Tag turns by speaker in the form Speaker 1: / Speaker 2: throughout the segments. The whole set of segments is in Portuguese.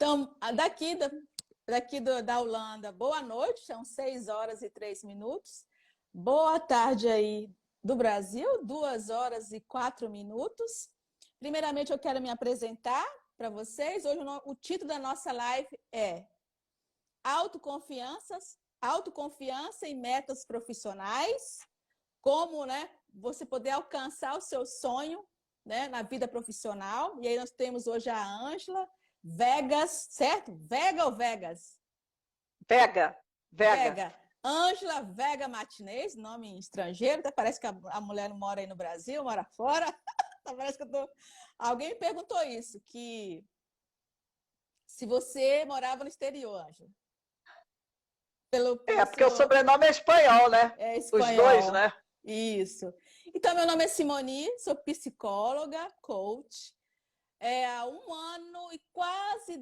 Speaker 1: Então, da Holanda, boa noite, são 6 horas e 3 minutos. Boa tarde aí do Brasil, 2 horas e 4 minutos. Primeiramente, eu quero me apresentar para vocês. Hoje o título da nossa live é Autoconfiança e metas profissionais. Como, você poder alcançar o seu sonho, na vida profissional. E aí nós temos hoje a Ângela Vegas, certo? Vega ou Vegas?
Speaker 2: Vega.
Speaker 1: Vega. Ângela Vega Martinez, nome estrangeiro, até parece que a mulher não mora aí no Brasil, mora fora. Parece que Alguém me perguntou isso, que se você morava no exterior, Ângela.
Speaker 2: Porque o sobrenome é espanhol, né?
Speaker 1: É espanhol.
Speaker 2: Os dois, né?
Speaker 1: Isso. Então, meu nome é Simoni, sou psicóloga, coach. Há 1 ano e quase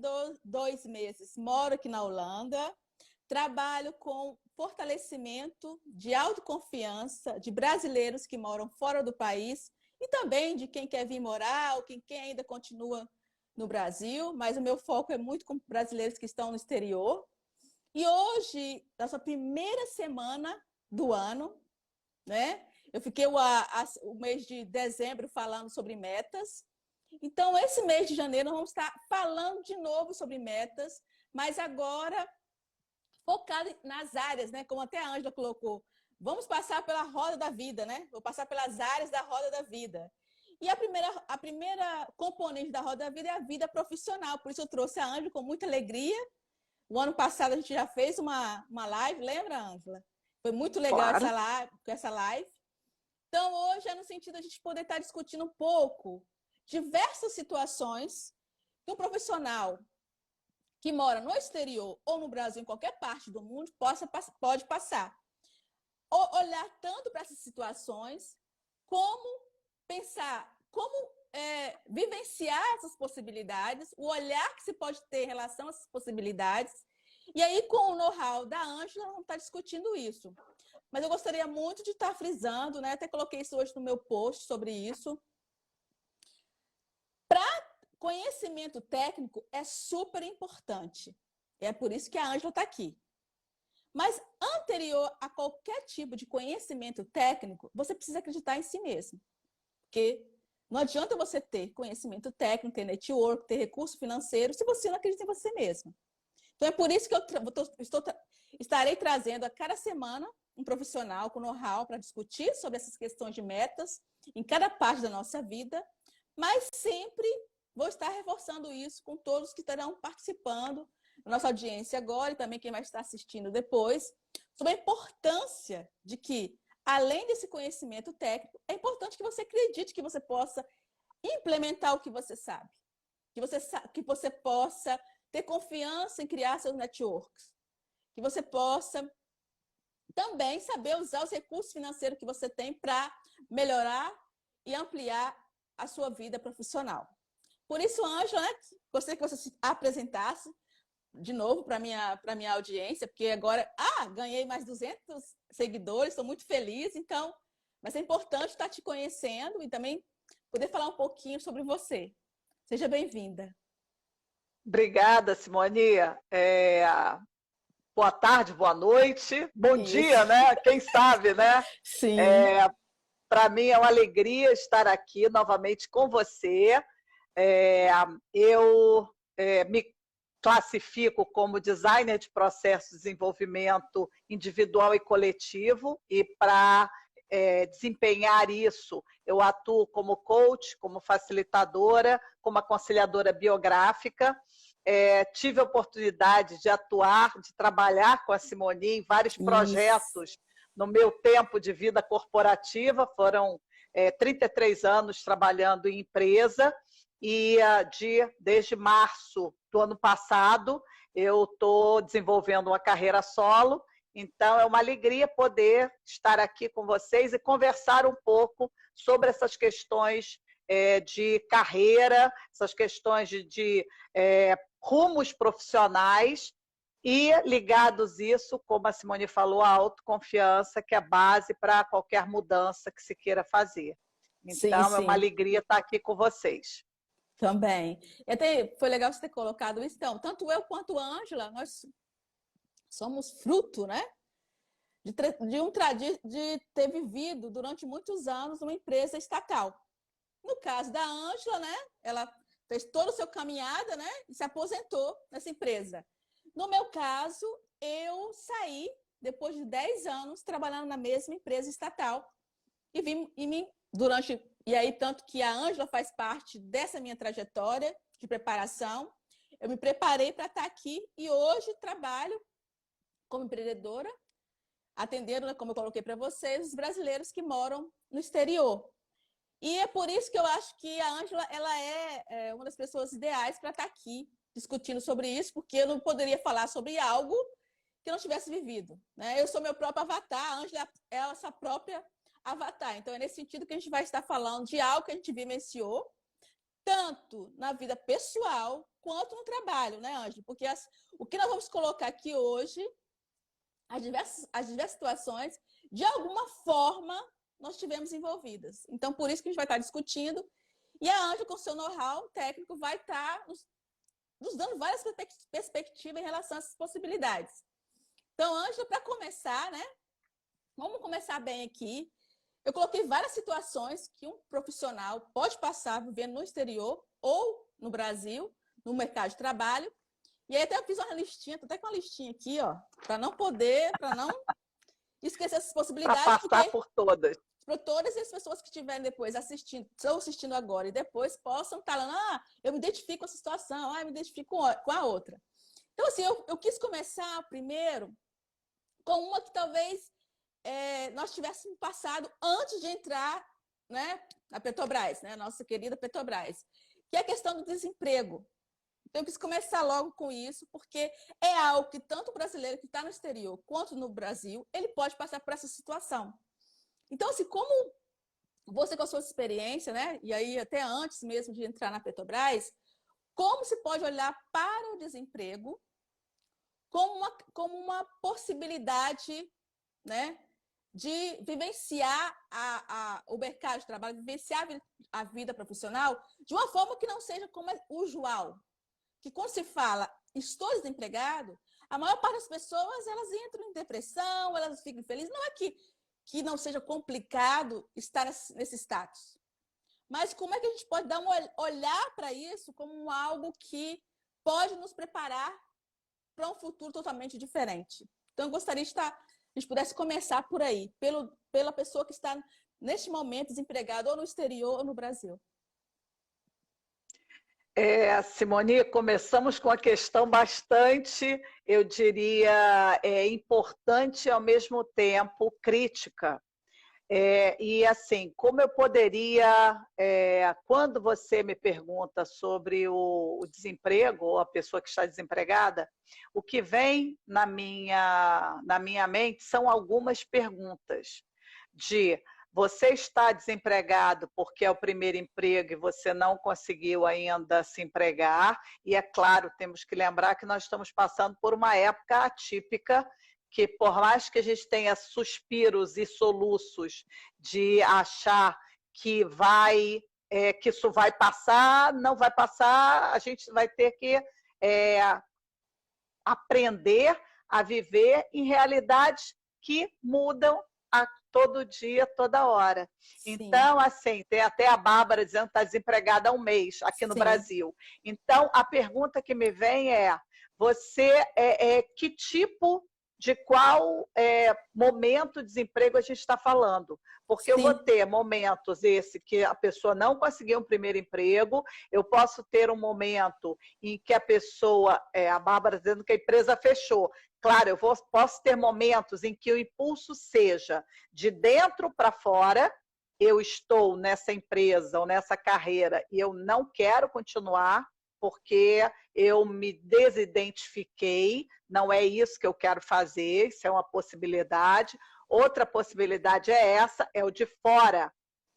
Speaker 1: 2 meses moro aqui na Holanda. Trabalho com fortalecimento de autoconfiança de brasileiros que moram fora do país e também de quem quer vir morar ou quem ainda continua no Brasil, mas o meu foco é muito com brasileiros que estão no exterior. E hoje, nossa primeira semana do ano, eu fiquei o mês de dezembro falando sobre metas. Então, esse mês de janeiro, nós vamos estar falando de novo sobre metas, mas agora focado nas áreas, como até a Ângela colocou. Vamos passar pela roda da vida, Vou passar pelas áreas da roda da vida. E a primeira componente da roda da vida é a vida profissional. Por isso eu trouxe a Ângela com muita alegria. O ano passado a gente já fez uma live, lembra, Ângela? Foi muito legal essa live. Então, hoje é no sentido de a gente poder estar discutindo um pouco diversas situações que um profissional que mora no exterior ou no Brasil, em qualquer parte do mundo, pode passar. Olhar tanto para essas situações, como pensar, como vivenciar essas possibilidades, o olhar que se pode ter em relação a essas possibilidades. E aí, com o know-how da Ângela, vamos estar discutindo isso. Mas eu gostaria muito de estar frisando, até coloquei isso hoje no meu post sobre isso. Conhecimento técnico é super importante. É por isso que a Ângela está aqui. Mas anterior a qualquer tipo de conhecimento técnico, você precisa acreditar em si mesmo. Porque não adianta você ter conhecimento técnico, ter network, ter recurso financeiro, se você não acredita em você mesmo. Então é por isso que eu estarei trazendo a cada semana um profissional com know-how para discutir sobre essas questões de metas em cada parte da nossa vida, mas sempre vou estar reforçando isso com todos que estarão participando da nossa audiência agora e também quem vai estar assistindo depois, sobre a importância de que, além desse conhecimento técnico, é importante que você acredite que você possa implementar o que você sabe, que você possa ter confiança em criar seus networks, que você possa também saber usar os recursos financeiros que você tem para melhorar e ampliar a sua vida profissional. Por isso, Ângela, gostaria que você se apresentasse de novo para a minha audiência, porque agora, ganhei mais 200 seguidores, estou muito feliz, então, mas é importante estar te conhecendo e também poder falar um pouquinho sobre você. Seja bem-vinda.
Speaker 2: Obrigada, Simoni. Boa tarde, boa noite, bom dia, Quem sabe,
Speaker 1: Sim.
Speaker 2: Para mim é uma alegria estar aqui novamente com você. Eu me classifico como designer de processo de desenvolvimento individual e coletivo, e para desempenhar isso, eu atuo como coach, como facilitadora, como aconselhadora biográfica. Tive a oportunidade de atuar, de trabalhar com a Simoni em vários projetos no meu tempo de vida corporativa. Foram 33 anos trabalhando em empresa, e desde março do ano passado eu estou desenvolvendo uma carreira solo. Então é uma alegria poder estar aqui com vocês e conversar um pouco sobre essas questões de carreira, essas questões de rumos profissionais, e ligados isso, como a Simoni falou, a autoconfiança, que é a base para qualquer mudança que se queira fazer. Então, é uma alegria estar aqui com vocês.
Speaker 1: Também. E até foi legal você ter colocado isso. Então, tanto eu quanto a Ângela, nós somos fruto, né? De ter vivido durante muitos anos uma empresa estatal. No caso da Ângela, né? Ela fez toda a sua caminhada, né? E se aposentou nessa empresa. No meu caso, eu saí depois de 10 anos trabalhando na mesma empresa estatal e vim e me durante e aí tanto que a Ângela faz parte dessa minha trajetória de preparação. Eu me preparei para estar aqui e hoje trabalho como empreendedora, atendendo, né, como eu coloquei para vocês, os brasileiros que moram no exterior. E é por isso que eu acho que a Ângela ela é uma das pessoas ideais para estar aqui discutindo sobre isso, porque eu não poderia falar sobre algo que eu não tivesse vivido. Né? Eu sou meu próprio avatar, a Ângela é a sua própria avatar. Então, é nesse sentido que a gente vai estar falando de algo que a gente vivenciou, tanto na vida pessoal quanto no trabalho, né, Ângela? Porque o que nós vamos colocar aqui hoje, as diversas situações, de alguma forma, nós tivemos envolvidas. Então, por isso que a gente vai estar discutindo. E a Ângela, com seu know-how técnico, vai estar nos dando várias perspectivas em relação a essas possibilidades. Então, Ângela, para começar, né? Vamos começar bem aqui. Eu coloquei várias situações que um profissional pode passar vivendo no exterior ou no Brasil, no mercado de trabalho. E aí até eu fiz uma listinha, tô até com uma listinha aqui, ó, para não esquecer essas
Speaker 2: Para
Speaker 1: possibilidades,
Speaker 2: passar
Speaker 1: porque
Speaker 2: por todas.
Speaker 1: para todas as pessoas que estiverem depois assistindo, estão assistindo agora e depois possam estar falando, eu me identifico com essa situação, eu me identifico com a outra. Então, assim, eu quis começar primeiro com uma que talvez nós tivéssemos passado antes de entrar, né, na Petrobras, né, nossa querida Petrobras, que é a questão do desemprego. Então, eu quis começar logo com isso, porque é algo que tanto o brasileiro que está no exterior quanto no Brasil, ele pode passar por essa situação. Então, assim, como você com a sua experiência, né, e aí até antes mesmo de entrar na Petrobras, como se pode olhar para o desemprego como uma possibilidade, né, de vivenciar o mercado de trabalho, vivenciar a vida profissional de uma forma que não seja como é usual. Que quando se fala estou desempregado, a maior parte das pessoas elas entram em depressão, elas ficam infelizes. Não é que não seja complicado estar nesse status. Mas como é que a gente pode dar olhar para isso como algo que pode nos preparar para um futuro totalmente diferente? Então, eu gostaria de a gente pudesse começar por aí, pela pessoa que está, neste momento, desempregada ou no exterior ou no Brasil.
Speaker 2: Simone, começamos com uma questão bastante, eu diria, importante e ao mesmo tempo crítica. E assim, como eu poderia, quando você me pergunta sobre o desemprego, ou a pessoa que está desempregada, o que vem na minha mente são algumas perguntas de você está desempregado porque é o primeiro emprego e você não conseguiu ainda se empregar, e é claro, temos que lembrar que nós estamos passando por uma época atípica, que por mais que a gente tenha suspiros e soluços de achar que que isso vai passar, não vai passar, a gente vai ter que aprender a viver em realidades que mudam a todo dia, toda hora.
Speaker 1: Sim.
Speaker 2: Então, assim, tem até a Bárbara dizendo que está desempregada há um mês aqui no
Speaker 1: Sim.
Speaker 2: Brasil. Então, a pergunta que me vem é, que tipo de qual momento de desemprego a gente está falando? Porque eu vou ter momentos que a pessoa não conseguiu um primeiro emprego, eu posso ter um momento em que a pessoa, a Bárbara dizendo que a empresa fechou. Claro, eu posso ter momentos em que o impulso seja de dentro para fora, eu estou nessa empresa ou nessa carreira e eu não quero continuar porque eu me desidentifiquei, não é isso que eu quero fazer, isso é uma possibilidade. Outra possibilidade é essa, é o de fora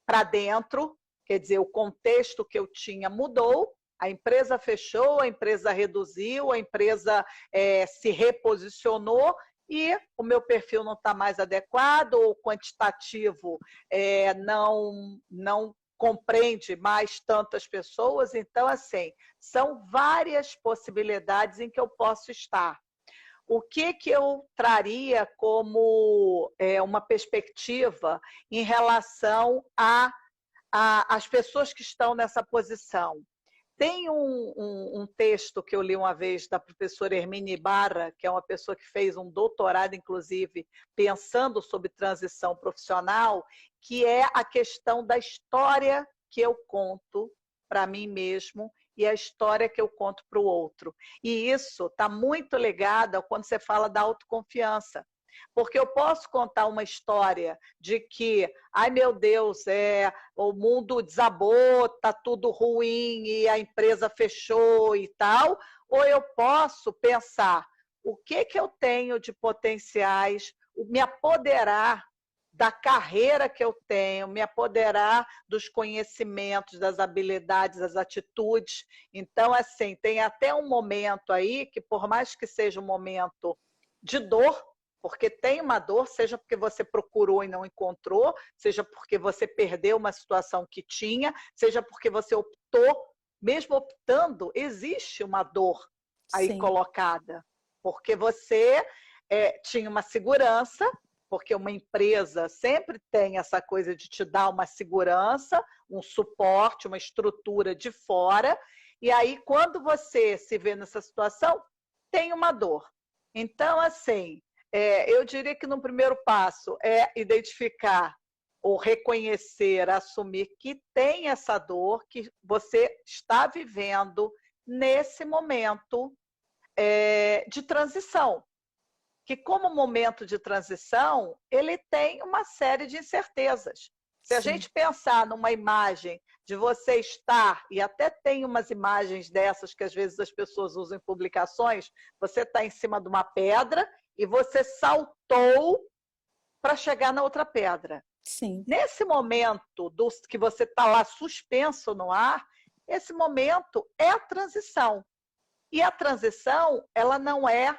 Speaker 2: para dentro, quer dizer, o contexto que eu tinha mudou, a empresa fechou, a empresa reduziu, a empresa se reposicionou e o meu perfil não está mais adequado, ou o quantitativo não compreende mais tantas pessoas. Então, assim, são várias possibilidades em que eu posso estar. O que eu traria como uma perspectiva em relação às pessoas que estão nessa posição? Tem um texto que eu li uma vez da professora Hermine Ibarra, que é uma pessoa que fez um doutorado, inclusive, pensando sobre transição profissional, que é a questão da história que eu conto para mim mesmo e a história que eu conto para o outro. E isso está muito ligado quando você fala da autoconfiança. Porque eu posso contar uma história de que, ai meu Deus, o mundo desabou, está tudo ruim e a empresa fechou e tal, ou eu posso pensar o que eu tenho de potenciais, me apoderar da carreira que eu tenho, me apoderar dos conhecimentos, das habilidades, das atitudes. Então, assim, tem até um momento aí que, por mais que seja um momento de dor, porque tem uma dor, seja porque você procurou e não encontrou, seja porque você perdeu uma situação que tinha, seja porque você optou, mesmo optando, existe uma dor aí
Speaker 1: Sim.
Speaker 2: colocada, porque você tinha uma segurança, porque uma empresa sempre tem essa coisa de te dar uma segurança, um suporte, uma estrutura de fora, e aí quando você se vê nessa situação, tem uma dor. Então, assim, eu diria que no primeiro passo é identificar ou reconhecer, assumir que tem essa dor, que você está vivendo nesse momento de transição. Que como momento de transição, ele tem uma série de incertezas. Se a gente pensar numa imagem de você estar, e até tem umas imagens dessas que às vezes as pessoas usam em publicações, você está em cima de uma pedra e você saltou para chegar na outra pedra.
Speaker 1: Sim.
Speaker 2: Nesse momento que você está lá suspenso no ar, esse momento é a transição. E a transição, ela não é,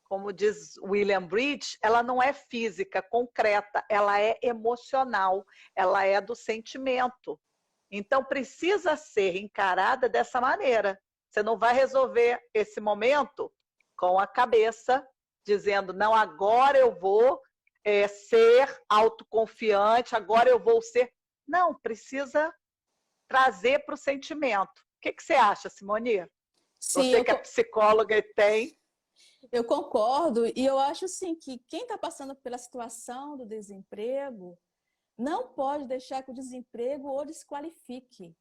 Speaker 2: como diz William Bridge, ela não é física, concreta, ela é emocional, ela é do sentimento. Então, precisa ser encarada dessa maneira. Você não vai resolver esse momento com a cabeça, dizendo, não, agora eu vou ser autoconfiante, agora eu vou ser... Não, precisa trazer para o sentimento. O que você acha, Simone?
Speaker 1: Sim,
Speaker 2: Você que é psicóloga e tem...
Speaker 1: eu concordo, e eu acho assim que quem está passando pela situação do desemprego não pode deixar que o desemprego o desqualifique.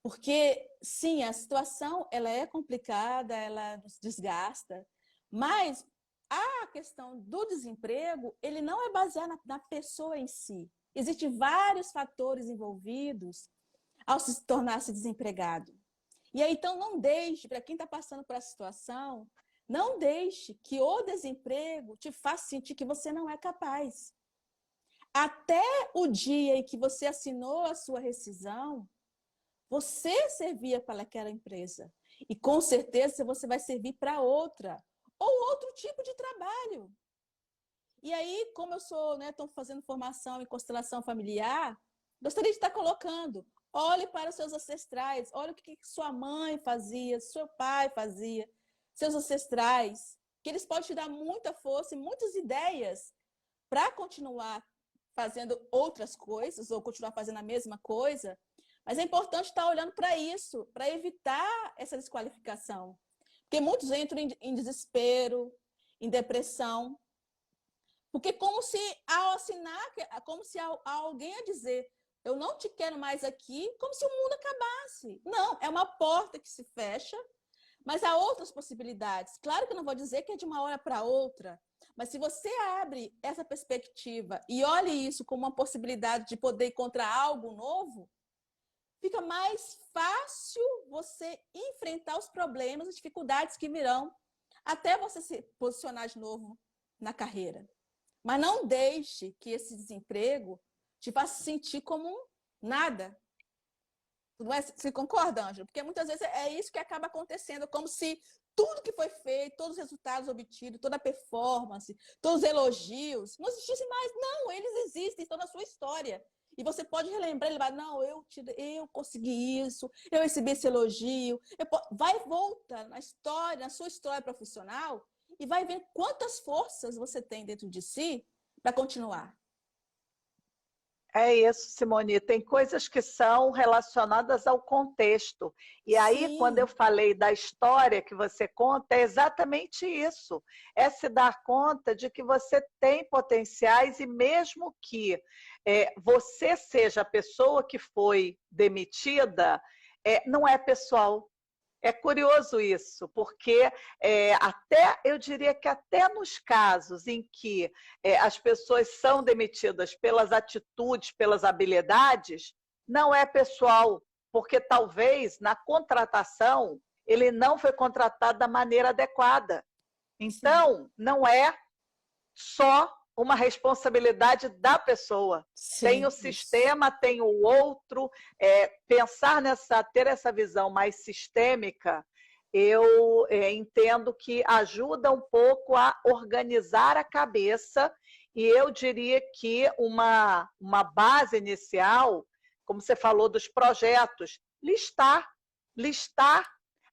Speaker 1: Porque, sim, a situação ela é complicada, ela nos desgasta, mas a questão do desemprego, ele não é baseado na pessoa em si. Existem vários fatores envolvidos ao se tornar-se desempregado. E aí, então, não deixe, para quem está passando por essa situação, não deixe que o desemprego te faça sentir que você não é capaz. Até o dia em que você assinou a sua rescisão, você servia para aquela empresa. E com certeza você vai servir para outra. Ou outro tipo de trabalho. E aí, como eu sou, estou fazendo formação em constelação familiar, gostaria de estar colocando. Olhe para os seus ancestrais, olhe o que sua mãe fazia, seu pai fazia, seus ancestrais, que eles podem te dar muita força e muitas ideias para continuar fazendo outras coisas ou continuar fazendo a mesma coisa. Mas é importante estar olhando para isso, para evitar essa desqualificação. Porque muitos entram em desespero, em depressão, porque como se ao assinar, como se alguém a dizer, eu não te quero mais aqui, como se o mundo acabasse. Não, é uma porta que se fecha, mas há outras possibilidades. Claro que eu não vou dizer que é de uma hora para outra, mas se você abre essa perspectiva e olha isso como uma possibilidade de poder encontrar algo novo, fica mais fácil você enfrentar os problemas, as dificuldades que virão, até você se posicionar de novo na carreira. Mas não deixe que esse desemprego te faça sentir como um nada. Você concorda, Ângela? Porque muitas vezes é isso que acaba acontecendo, como se tudo que foi feito, todos os resultados obtidos, toda a performance, todos os elogios, não existissem mais. Não, eles existem, estão na sua história. E você pode relembrar, ele vai, não, eu consegui isso, eu recebi esse elogio. Vai voltar na história, na sua história profissional, e vai ver quantas forças você tem dentro de si para continuar.
Speaker 2: É isso, Simone. Tem coisas que são relacionadas ao contexto. E aí, quando eu
Speaker 1: Sim,
Speaker 2: falei da história que você conta, é exatamente isso. É se dar conta de que você tem potenciais e mesmo que você seja a pessoa que foi demitida, não é pessoal. É curioso isso, porque até eu diria que até nos casos em que as pessoas são demitidas pelas atitudes, pelas habilidades, não é pessoal, porque talvez na contratação ele não foi contratado da maneira adequada.
Speaker 1: sim,
Speaker 2: Então, não é só uma responsabilidade da pessoa. Tem o
Speaker 1: sim, isso.
Speaker 2: sistema, tem o outro. Pensar ter essa visão mais sistêmica, eu entendo que ajuda um pouco a organizar a cabeça e eu diria que uma base inicial, como você falou dos projetos, listar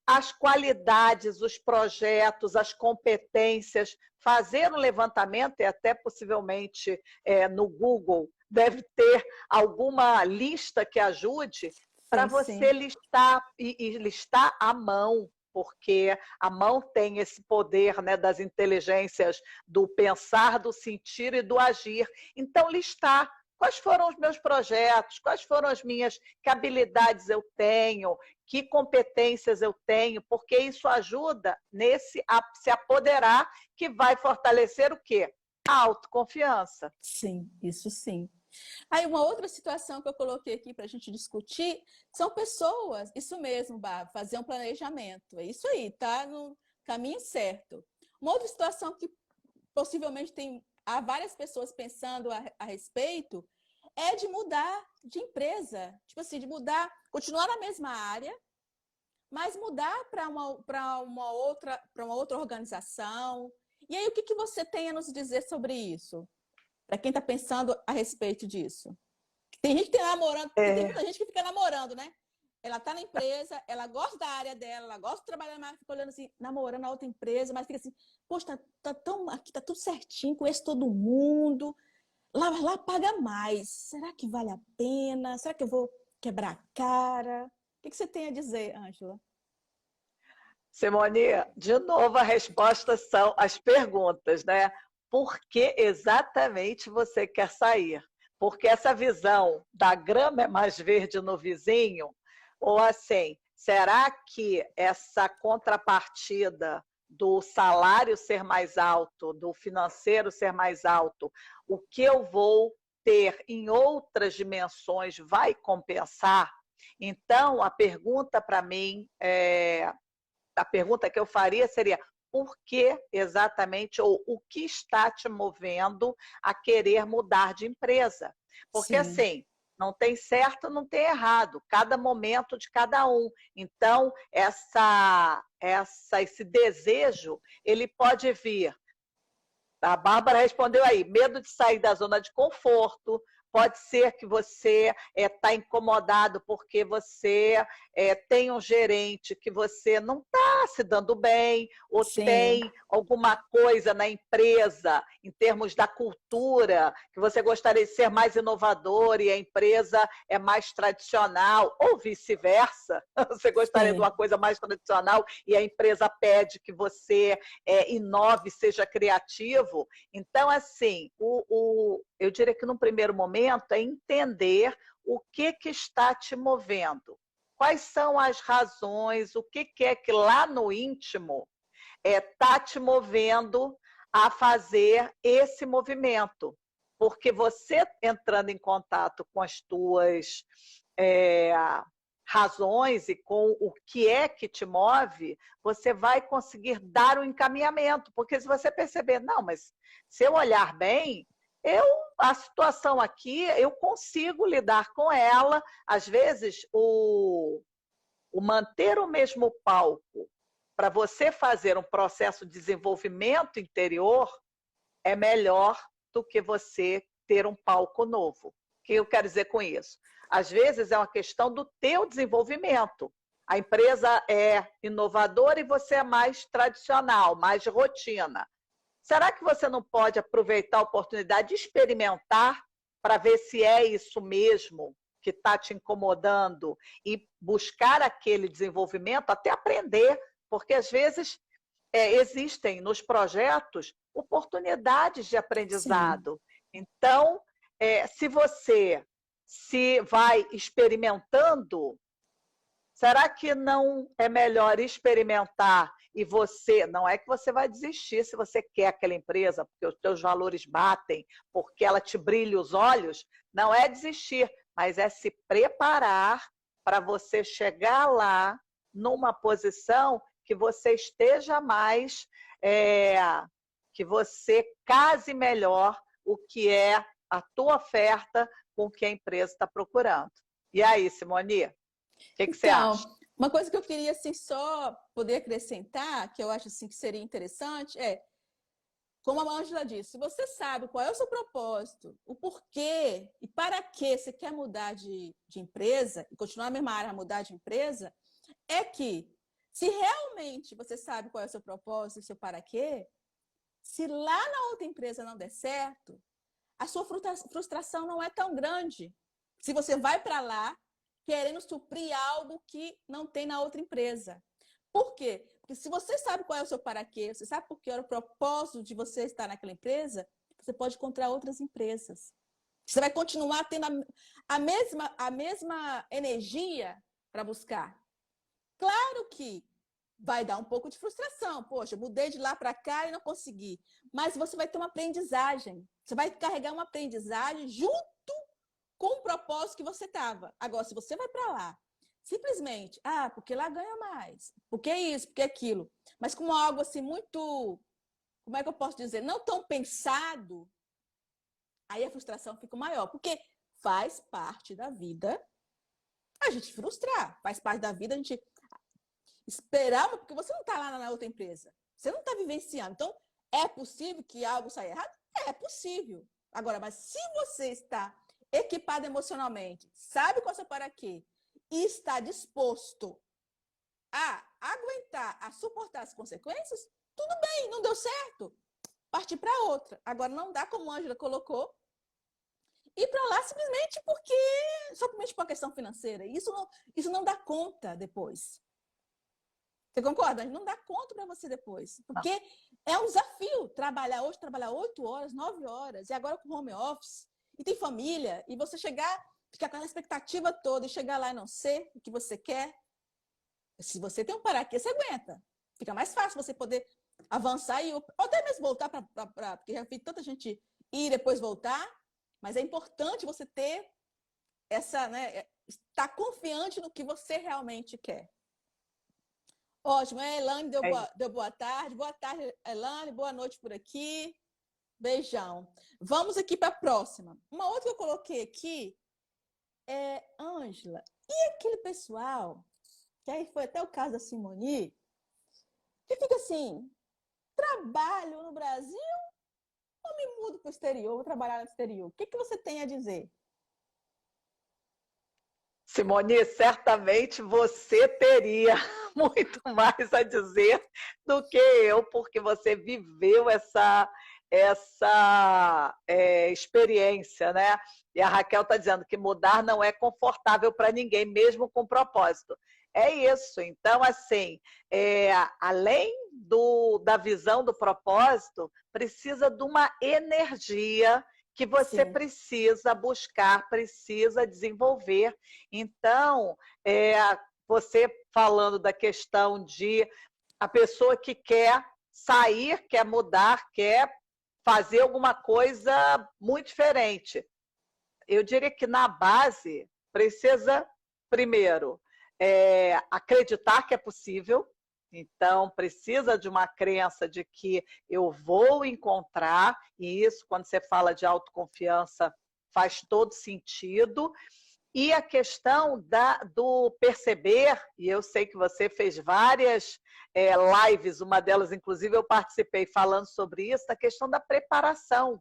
Speaker 2: as qualidades, os projetos, as competências, fazer um levantamento e até possivelmente no Google deve ter alguma lista que ajude para
Speaker 1: Sim,
Speaker 2: você
Speaker 1: sim.
Speaker 2: listar e listar à mão, porque a mão tem esse poder, né, das inteligências do pensar, do sentir e do agir. Então, listar quais foram os meus projetos, quais foram as minhas, que habilidades eu tenho, que competências eu tenho, porque isso ajuda a se apoderar, que vai fortalecer o quê? A autoconfiança.
Speaker 1: Sim, isso sim. Aí, uma outra situação que eu coloquei aqui para a gente discutir são pessoas, isso mesmo, Bárbara, fazer um planejamento. É isso aí, tá no caminho certo. Uma outra situação que possivelmente há várias pessoas pensando a respeito é de mudar de empresa. Tipo assim, de mudar, continuar na mesma área, mas mudar para uma outra organização. E aí, o que você tem a nos dizer sobre isso? Para quem está pensando a respeito disso. Tem gente que tá namorando, porque tem
Speaker 2: É,
Speaker 1: muita gente que fica namorando, né? Ela tá na empresa, ela gosta da área dela, ela gosta de trabalhar, mas fica olhando assim, namorando a outra empresa, mas fica assim, poxa, aqui tá tudo certinho, conheço todo mundo, lá paga mais. Será que vale a pena? Será que eu vou quebrar a cara? O que você tem a dizer, Ângela?
Speaker 2: Simone, de novo a resposta são as perguntas, né? Por que exatamente você quer sair? Porque essa visão da grama é mais verde no vizinho, ou assim, será que essa contrapartida do salário ser mais alto, do financeiro ser mais alto, o que eu vou ter em outras dimensões vai compensar? Então, a pergunta para mim a pergunta que eu faria seria: por que exatamente, ou o que está te movendo a querer mudar de empresa? Porque
Speaker 1: Sim,
Speaker 2: assim, não tem certo, não tem errado, cada momento de cada um. Então, esse desejo, ele pode vir. A Bárbara respondeu aí, medo de sair da zona de conforto, pode ser que você está incomodado porque você tem um gerente que você não está se dando bem, ou
Speaker 1: sim,
Speaker 2: tem alguma coisa na empresa, em termos da cultura, que você gostaria de ser mais inovador e a empresa é mais tradicional, ou vice-versa, você gostaria de uma
Speaker 1: sim,
Speaker 2: coisa mais tradicional e a empresa pede que você inove, seja criativo. Então, assim, eu diria que no primeiro momento é entender o que está te movendo. Quais são as razões, o que é que lá no íntimo está te movendo a fazer esse movimento. Porque você entrando em contato com as tuas é, razões e com o que é que te move, você vai conseguir dar o encaminhamento. Porque se você perceber, não, mas se eu olhar bem, a situação aqui, eu consigo lidar com ela. Às vezes, o manter o mesmo palco para você fazer um processo de desenvolvimento interior é melhor do que você ter um palco novo. que eu quero dizer com isso? Às vezes é uma questão do teu desenvolvimento. A empresa é inovadora e você é mais tradicional, mais de rotina. Será que você não pode aproveitar a oportunidade de experimentar para ver se é isso mesmo que está te incomodando e buscar aquele desenvolvimento, até aprender, porque às vezes existem nos projetos oportunidades de aprendizado. Sim. Então, se você se vai experimentando, será que não é melhor experimentar e você, não é que você vai desistir se você quer aquela empresa, porque os teus valores batem, porque ela te brilha os olhos, não é desistir, mas é se preparar para você chegar lá numa posição que você esteja mais, que você case melhor o que é a tua oferta com o que a empresa está procurando. E aí, Simone? O que você acha?
Speaker 1: Uma coisa que eu queria assim, só poder acrescentar, que eu acho assim, que seria interessante, como a Ângela disse, se você sabe qual é o seu propósito, o porquê e para que você quer mudar de empresa, e continuar na mesma área, mudar de empresa, é que, se realmente você sabe qual é o seu propósito e seu para quê, se lá na outra empresa não der certo, a sua frustração não é tão grande. Se você vai para lá querendo suprir algo que não tem na outra empresa. Por quê? Porque se você sabe qual é o seu para quê, você sabe por que era o propósito de você estar naquela empresa, você pode encontrar outras empresas. Você vai continuar tendo a mesma energia para buscar. Claro que vai dar um pouco de frustração. Poxa, mudei de lá para cá e não consegui. Mas você vai ter uma aprendizagem. Você vai carregar uma aprendizagem junto com o propósito que você estava. Agora, se você vai para lá, simplesmente, porque lá ganha mais, porque isso, porque aquilo, mas com algo assim muito, como é que eu posso dizer, não tão pensado, aí a frustração fica maior, porque faz parte da vida a gente frustrar, faz parte da vida a gente esperar, porque você não está lá na outra empresa, você não está vivenciando. Então, é possível que algo saia errado? É possível. Agora, mas se você está equipado emocionalmente, sabe qual é o seu para quê, e está disposto a aguentar, a suportar as consequências, tudo bem, não deu certo, partir para outra. Agora, não dá, como a Ângela colocou, ir para lá simplesmente somente por uma questão financeira. Isso não dá conta depois. Você concorda? Não dá conta para você depois. Porque é um desafio trabalhar 8 horas, 9 horas, e agora com home office, e tem família, e você ficar com aquela expectativa toda e chegar lá e não ser o que você quer. Se você tem um para-quê, você aguenta. Fica mais fácil você poder avançar ou até mesmo voltar porque já vi tanta gente ir e depois voltar, mas é importante você ter essa, né, estar confiante no que você realmente quer. Ótimo, a Elane deu boa tarde. Boa tarde, Elane, boa noite por aqui. Beijão. Vamos aqui para a próxima. Uma outra que eu coloquei aqui é Ângela. E aquele pessoal, que aí foi até o caso da Simone, que fica assim, trabalho no Brasil ou me mudo para o exterior, vou trabalhar no exterior? O que você tem a dizer?
Speaker 2: Simone, certamente você teria muito mais a dizer do que eu, porque você viveu essa experiência, né? E a Raquel está dizendo que mudar não é confortável para ninguém, mesmo com propósito. É isso. Então, assim, além da visão do propósito, precisa de uma energia que você precisa buscar, precisa desenvolver. Então, você falando da questão de a pessoa que quer sair, quer mudar, quer fazer alguma coisa muito diferente. Eu diria que na base precisa, primeiro, acreditar que é possível. Então, precisa de uma crença de que eu vou encontrar, e isso, quando você fala de autoconfiança, faz todo sentido. E a questão do perceber, e eu sei que você fez várias lives, uma delas, inclusive, eu participei falando sobre isso, a questão da preparação.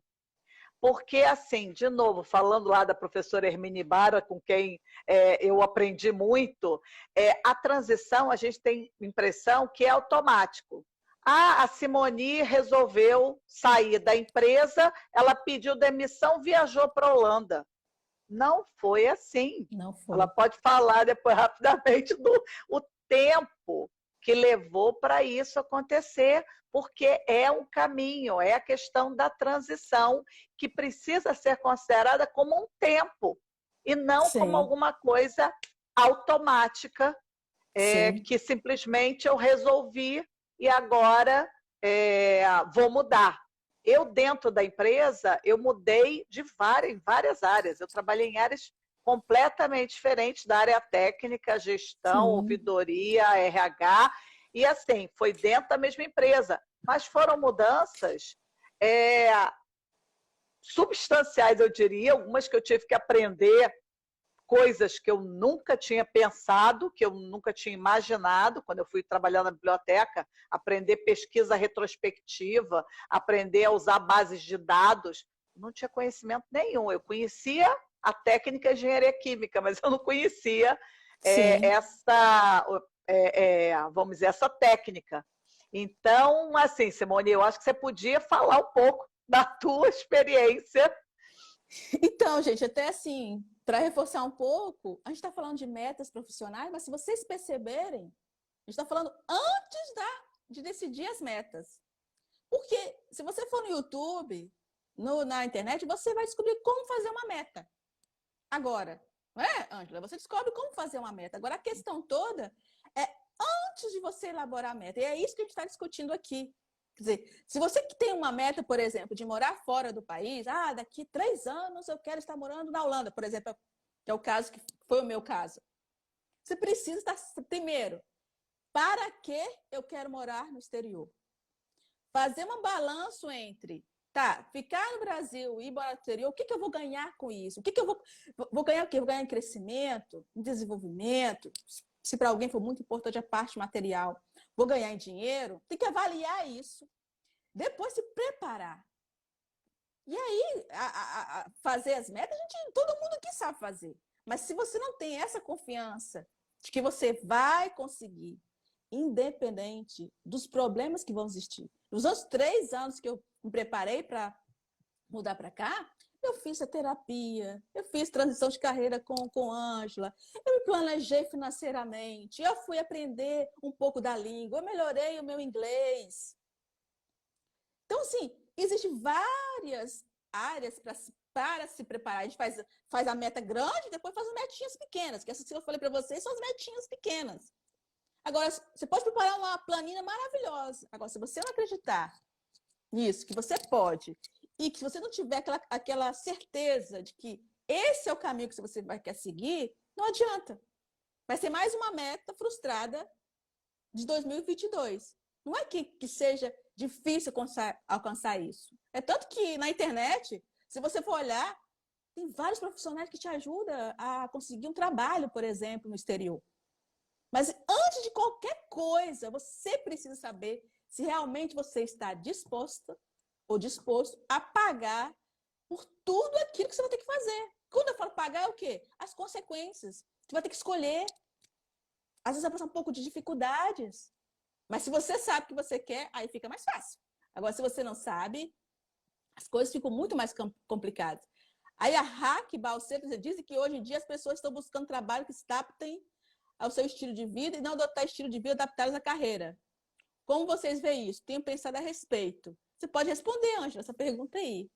Speaker 2: porque, assim, de novo, falando lá da professora Hermine Bara, com quem eu aprendi muito, a transição, a gente tem impressão que é automático. A Simone resolveu sair da empresa, ela pediu demissão, viajou para a Holanda. Não foi assim.
Speaker 1: Não
Speaker 2: Ela
Speaker 1: foi.
Speaker 2: pode falar depois rapidamente do o tempo que levou para isso acontecer, porque é um caminho, é a questão da transição que precisa ser considerada como um tempo e não como
Speaker 1: Sim,
Speaker 2: alguma coisa automática
Speaker 1: sim,
Speaker 2: que simplesmente eu resolvi e agora vou mudar. Eu, dentro da empresa, eu mudei em várias áreas. Eu trabalhei em áreas completamente diferentes da área técnica, gestão,
Speaker 1: sim.
Speaker 2: ouvidoria, RH, e assim, foi dentro da mesma empresa. Mas foram mudanças substanciais, eu diria, algumas que eu tive que aprender coisas que eu nunca tinha pensado, que eu nunca tinha imaginado, quando eu fui trabalhar na biblioteca, aprender pesquisa retrospectiva, aprender a usar bases de dados, não tinha conhecimento nenhum. Eu conhecia a técnica de engenharia química, mas eu não conhecia
Speaker 1: Sim.
Speaker 2: vamos dizer, essa técnica. Então, assim, Simone, eu acho que você podia falar um pouco da tua experiência.
Speaker 1: Então, gente, até assim, para reforçar um pouco, a gente está falando de metas profissionais, mas se vocês perceberem, a gente está falando antes de decidir as metas. Porque se você for no YouTube, na internet, você vai descobrir como fazer uma meta. Agora, não é, Ângela? Você descobre como fazer uma meta. Agora, a questão toda é antes de você elaborar a meta. E é isso que a gente está discutindo aqui. Quer dizer, se você tem uma meta, por exemplo, de morar fora do país, daqui 3 anos eu quero estar morando na Holanda, por exemplo, que é o caso que foi o meu caso. Você precisa estar, primeiro, para que eu quero morar no exterior? Fazer um balanço entre, ficar no Brasil e ir para o exterior, o que eu vou ganhar com isso? O que eu vou ganhar o quê? Vou ganhar em crescimento, em desenvolvimento, se para alguém for muito importante a parte material, vou ganhar em dinheiro, tem que avaliar isso. Depois se preparar. E aí, fazer as metas, todo mundo aqui sabe fazer. Mas se você não tem essa confiança de que você vai conseguir, independente dos problemas que vão existir. Nos outros 3 anos que eu me preparei para mudar para cá, eu fiz a terapia, eu fiz transição de carreira com Ângela, eu me planejei financeiramente, eu fui aprender um pouco da língua, eu melhorei o meu inglês. Então, assim, existem várias áreas para se preparar. A gente faz a meta grande, depois faz as metinhas pequenas, que essas que eu falei para vocês são as metinhas pequenas. Agora, você pode preparar uma planilha maravilhosa. Agora, se você não acreditar nisso, que você pode, e que se você não tiver aquela certeza de que esse é o caminho que você quer seguir, não adianta. Vai ser mais uma meta frustrada de 2022. Não é que seja difícil alcançar isso. É tanto que na internet, se você for olhar, tem vários profissionais que te ajudam a conseguir um trabalho, por exemplo, no exterior. Mas antes de qualquer coisa, você precisa saber se realmente você está disposta ou disposto a pagar por tudo aquilo que você vai ter que fazer. Quando eu falo pagar, é o quê? As consequências. Você vai ter que escolher. Às vezes vai passar um pouco de dificuldades. Mas se você sabe o que você quer, aí fica mais fácil. Agora, se você não sabe, as coisas ficam muito mais complicadas. Aí a Hack Balseiro diz que hoje em dia as pessoas estão buscando trabalho que se adaptem ao seu estilo de vida e não adotar estilo de vida adaptados à carreira. Como vocês veem isso? Tenho pensado a respeito. Você pode responder, Ângela, essa pergunta aí.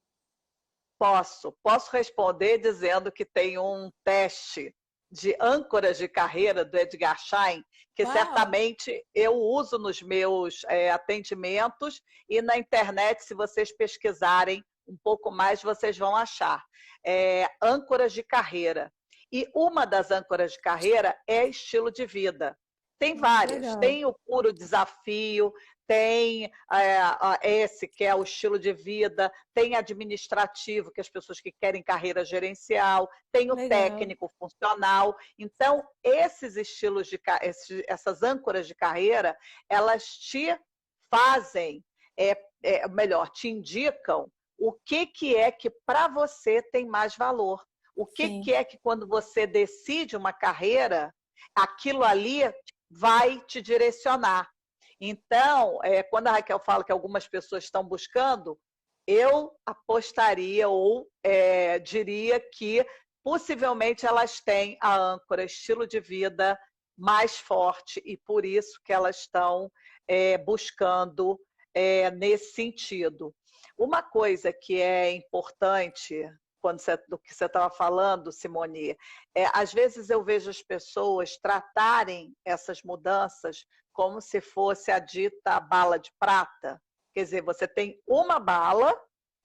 Speaker 2: Posso responder dizendo que tem um teste de âncoras de carreira do Edgar Schein, que
Speaker 1: Uau!
Speaker 2: certamente eu uso nos meus atendimentos e na internet, se vocês pesquisarem um pouco mais, vocês vão achar. Âncoras de carreira. E uma das âncoras de carreira é estilo de vida. Tem várias.
Speaker 1: Legal.
Speaker 2: Tem o puro desafio, tem esse que é o estilo de vida, tem administrativo, que é as pessoas que querem carreira gerencial, tem o
Speaker 1: Legal.
Speaker 2: técnico funcional. Então, esses estilos essas âncoras de carreira, elas te fazem, melhor, te indicam o que é que para você tem mais valor. O
Speaker 1: Sim.
Speaker 2: que é que quando você decide uma carreira, aquilo ali vai te direcionar. Então, quando a Raquel fala que algumas pessoas estão buscando, eu apostaria ou diria que possivelmente elas têm a âncora estilo de vida mais forte e por isso que elas estão buscando nesse sentido. Uma coisa que é importante do que você estava falando, Simone, às vezes eu vejo as pessoas tratarem essas mudanças como se fosse a dita bala de prata. Quer dizer, você tem uma bala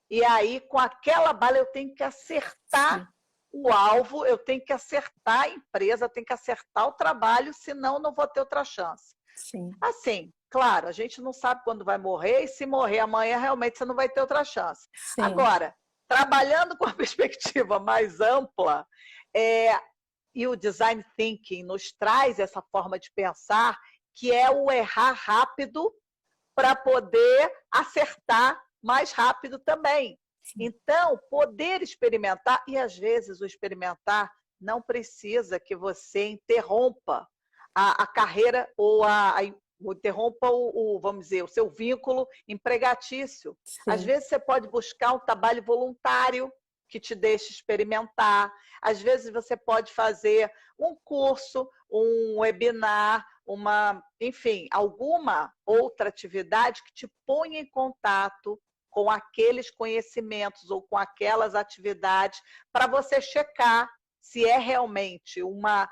Speaker 2: e aí com aquela bala eu tenho que acertar
Speaker 1: Sim.
Speaker 2: o alvo, eu tenho que acertar a empresa, eu tenho que acertar o trabalho, senão não vou ter outra chance.
Speaker 1: Sim.
Speaker 2: Assim, claro, a gente não sabe quando vai morrer, e se morrer amanhã, realmente você não vai ter outra chance.
Speaker 1: Sim.
Speaker 2: Agora, trabalhando com a perspectiva mais ampla, e o Design Thinking nos traz essa forma de pensar, que é o errar rápido para poder acertar mais rápido também. Então, poder experimentar, e às vezes o experimentar não precisa que você interrompa a carreira ou interrompa vamos dizer, o seu vínculo empregatício. Às
Speaker 1: Sim.
Speaker 2: vezes você pode buscar um trabalho voluntário que te deixe experimentar. Às vezes você pode fazer um curso, um webinar, enfim, alguma outra atividade que te ponha em contato com aqueles conhecimentos ou com aquelas atividades para você checar se é realmente uma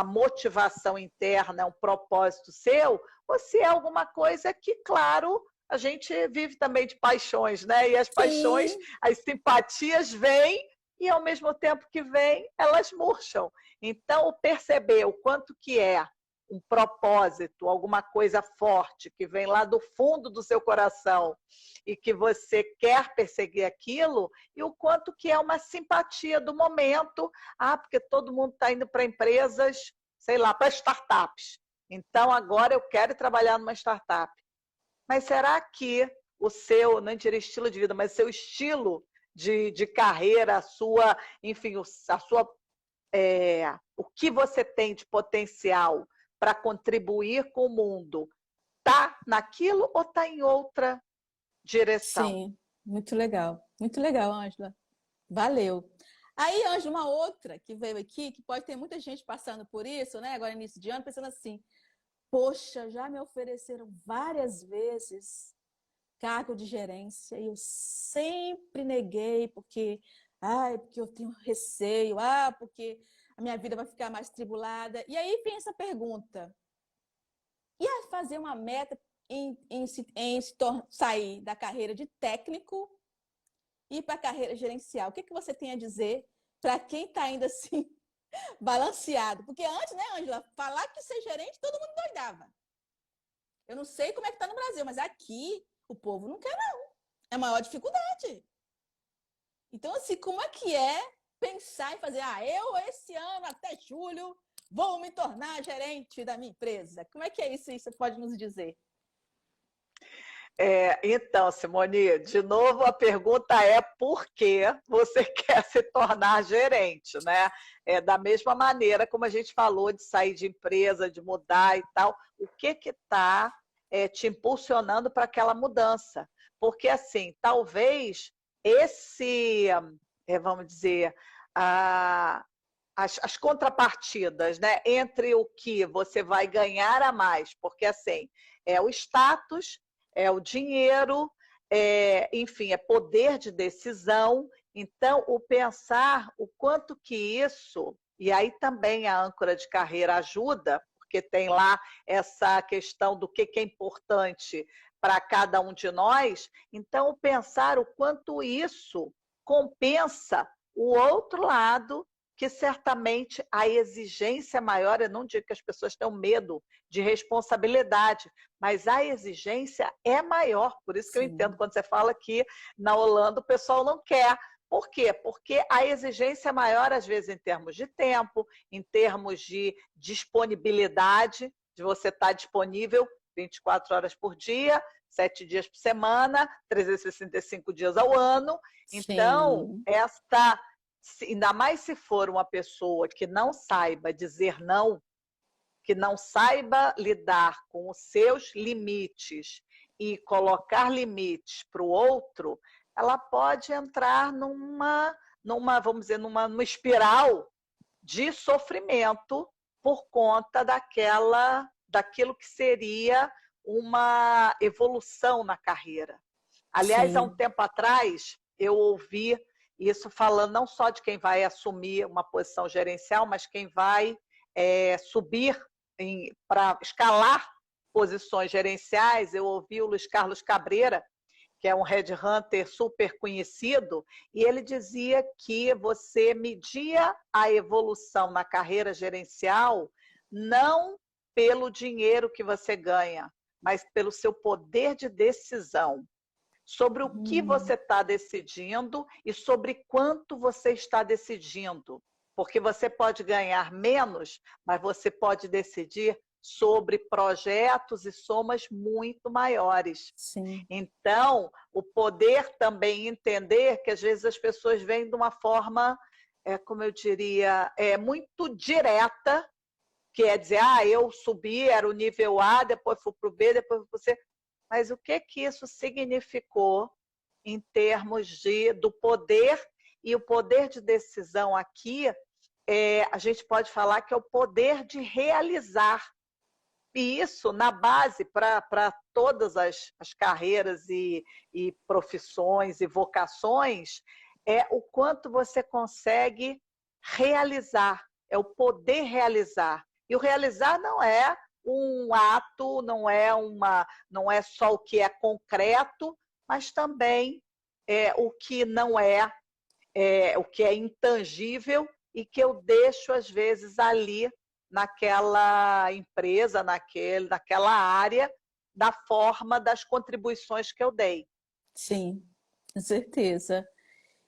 Speaker 2: motivação interna, um propósito seu, ou se é alguma coisa que, claro, a gente vive também de paixões, né? E as paixões,
Speaker 1: Sim.
Speaker 2: as simpatias vêm e, ao mesmo tempo que vêm, elas murcham. Então, perceber o quanto que é um propósito, alguma coisa forte que vem lá do fundo do seu coração e que você quer perseguir aquilo, e o quanto que é uma simpatia do momento, porque todo mundo está indo para empresas, sei lá, para startups. Então, agora eu quero trabalhar numa startup. Mas será que o seu, não diria estilo de vida, mas seu estilo de carreira, enfim, o que você tem de potencial para contribuir com o mundo, está naquilo ou está em outra direção?
Speaker 1: Sim. Muito legal, Ângela. Valeu. Aí, Ângela, uma outra que veio aqui, que pode ter muita gente passando por isso, né? Agora, início de ano, pensando assim, poxa, já me ofereceram várias vezes cargo de gerência e eu sempre neguei porque eu tenho receio, porque a minha vida vai ficar mais tribulada. E aí vem essa pergunta: e a fazer uma meta em sair da carreira de técnico e ir para a carreira gerencial? O que você tem a dizer para quem está ainda assim balanceado? Porque antes, né, Ângela, falar que ser gerente todo mundo doidava. Eu não sei como é que está no Brasil, mas aqui o povo não quer, não. É a maior dificuldade. Então, assim, como é que é pensar em fazer, eu esse ano, até julho, vou me tornar gerente da minha empresa? Como é que é isso? Você pode nos dizer?
Speaker 2: Então, Simone, de novo a pergunta é por que você quer se tornar gerente, né? Da mesma maneira como a gente falou de sair de empresa, de mudar e tal, o que está te impulsionando para aquela mudança? Porque, assim, talvez vamos dizer, as contrapartidas, né, entre o que você vai ganhar a mais, porque, assim, é o status, é o dinheiro, enfim, é poder de decisão. Então, o pensar o quanto que isso, e aí também a âncora de carreira ajuda, porque tem lá essa questão do que é importante para cada um de nós. Então, pensar o quanto isso compensa o outro lado, que certamente a exigência maior, eu não digo que as pessoas tenham medo de responsabilidade, mas a exigência é maior. Por isso que eu entendo quando você fala que na Holanda o pessoal não quer. Por quê? Porque a exigência é maior, às vezes, em termos de tempo, em termos de disponibilidade, de você estar disponível 24 horas por dia, 7 dias por semana, 365 dias ao ano. Então,
Speaker 1: Sim,
Speaker 2: ainda mais se for uma pessoa que não saiba dizer não, que não saiba lidar com os seus limites e colocar limites para o outro, ela pode entrar vamos dizer, numa espiral de sofrimento por conta daquilo que seria uma evolução na carreira. Aliás, há um
Speaker 1: sim,
Speaker 2: tempo atrás, eu ouvi isso falando não só de quem vai assumir uma posição gerencial, mas quem vai subir para escalar posições gerenciais. Eu ouvi o Luiz Carlos Cabreira, que é um headhunter super conhecido, e ele dizia que você media a evolução na carreira gerencial não pelo dinheiro que você ganha, mas pelo seu poder de decisão, sobre o que você está decidindo e sobre quanto você está decidindo. Porque você pode ganhar menos, mas você pode decidir sobre projetos e somas muito maiores.
Speaker 1: sim,
Speaker 2: Então, o poder também entender que às vezes as pessoas vêm de uma forma, como eu diria, muito direta, que é dizer, eu subi, era o nível A, depois fui para o B, depois fui para o C. Mas o que isso significou em termos do poder? E o poder de decisão aqui, a gente pode falar que é o poder de realizar. E isso, na base, para todas as carreiras e profissões e vocações, é o quanto você consegue realizar, é o poder realizar. E o realizar não é um ato, não é só o que é concreto, mas também o que não o que é intangível e que eu deixo, às vezes, ali naquela empresa, naquela área, da forma das contribuições que eu dei.
Speaker 1: sim, com certeza.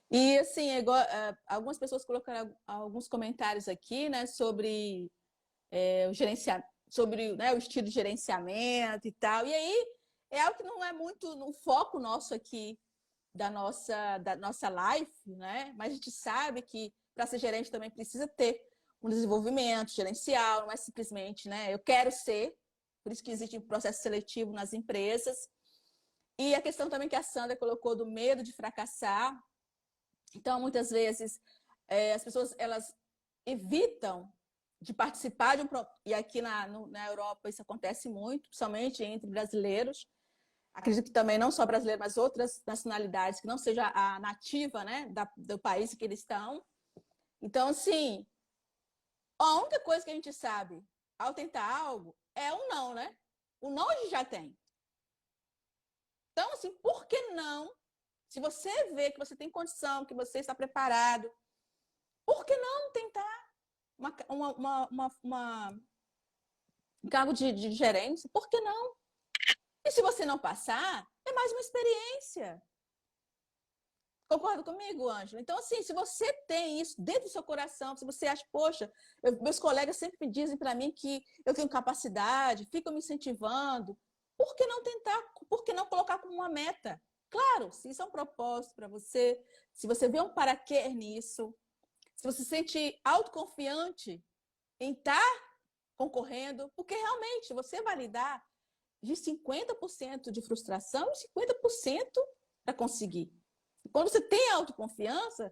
Speaker 1: E assim, é igual, algumas pessoas colocaram alguns comentários aqui, né, sobre o gerenciamento, sobre, né, o estilo de gerenciamento e tal. E aí é algo que não é muito no foco nosso aqui da nossa life, né? Mas a gente sabe que para ser gerente também precisa ter um desenvolvimento gerencial, não é simplesmente, né? Eu quero ser, por isso que existe um processo seletivo nas empresas. E a questão também que a Sandra colocou do medo de fracassar. Então, muitas vezes, as pessoas elas evitam de participar de e aqui na Europa isso acontece muito, principalmente entre brasileiros. Acredito que também não só brasileiros, mas outras nacionalidades que não seja a nativa, né, do país que eles estão. Então, assim, a única coisa que a gente sabe ao tentar algo é um não, né? O não a gente já tem. Então, assim, por que não? Se você vê que você tem condição, que você está preparado, por que não tentar um cargo de gerência? Por que não? E se você não passar, é mais uma experiência. Concorda comigo, Ângela? Então, assim, se você tem isso dentro do seu coração, se você acha, poxa, meus colegas sempre me dizem para mim que eu tenho capacidade, ficam me incentivando, por que não tentar? Por que não colocar como uma meta? Claro, se isso é um propósito para você, se você vê um paraquê nisso, se você se sente autoconfiante em estar concorrendo, porque realmente você vai lidar de 50% de frustração e 50% para conseguir. Quando você tem autoconfiança,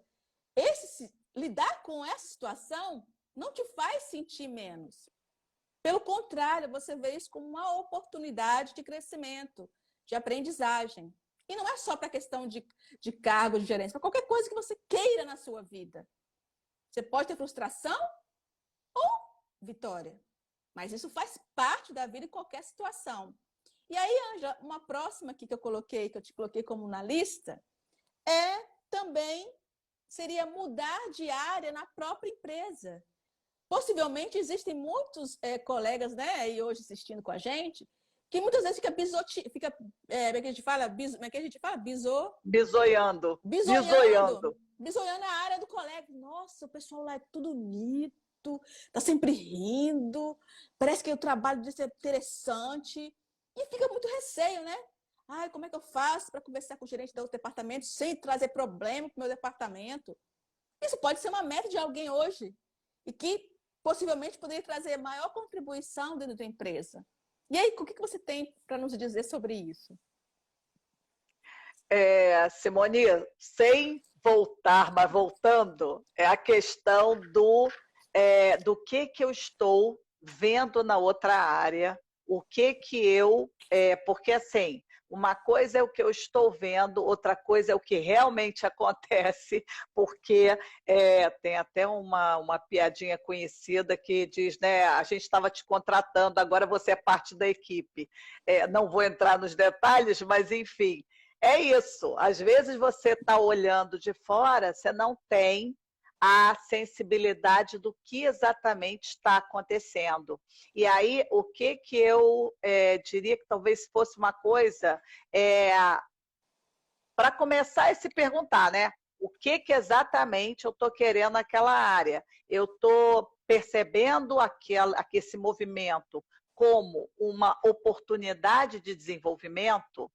Speaker 1: lidar com essa situação não te faz sentir menos. Pelo contrário, você vê isso como uma oportunidade de crescimento, de aprendizagem. E não é só para a questão de cargo, de gerência, para qualquer coisa que você queira na sua vida. Você pode ter frustração ou vitória. Mas isso faz parte da vida em qualquer situação. E aí, Anja, uma próxima aqui que eu te coloquei como na lista, também seria mudar de área na própria empresa. Possivelmente existem muitos colegas, né, e hoje assistindo com a gente, que muitas vezes fica como é que a gente fala? Como é que a gente fala?
Speaker 2: Bisoiando,
Speaker 1: Bisoiando.
Speaker 2: bisoiando.
Speaker 1: Bisoiando a área do colega. Nossa, o pessoal lá é tudo bonito, tá sempre rindo, parece que o trabalho deve ser interessante. E fica muito receio, né? Ai, como é que eu faço para conversar com o gerente do outro departamento sem trazer problema para o meu departamento? Isso pode ser uma meta de alguém hoje e que possivelmente poderia trazer maior contribuição dentro da empresa. E aí, o que você tem para nos dizer sobre isso?
Speaker 2: Simone, sem voltar, mas voltando, é a questão do que eu estou vendo na outra área, o que eu... porque, assim, uma coisa é o que eu estou vendo, outra coisa é o que realmente acontece, porque tem até uma piadinha conhecida que diz, né, a gente estava te contratando, agora você é parte da equipe. Não vou entrar nos detalhes, mas, enfim, é isso. Às vezes você está olhando de fora, você não tem a sensibilidade do que exatamente está acontecendo. E aí, o que eu diria que talvez fosse uma coisa para começar a se perguntar, né? O que exatamente eu estou querendo naquela área? Eu estou percebendo esse movimento como uma oportunidade de desenvolvimento?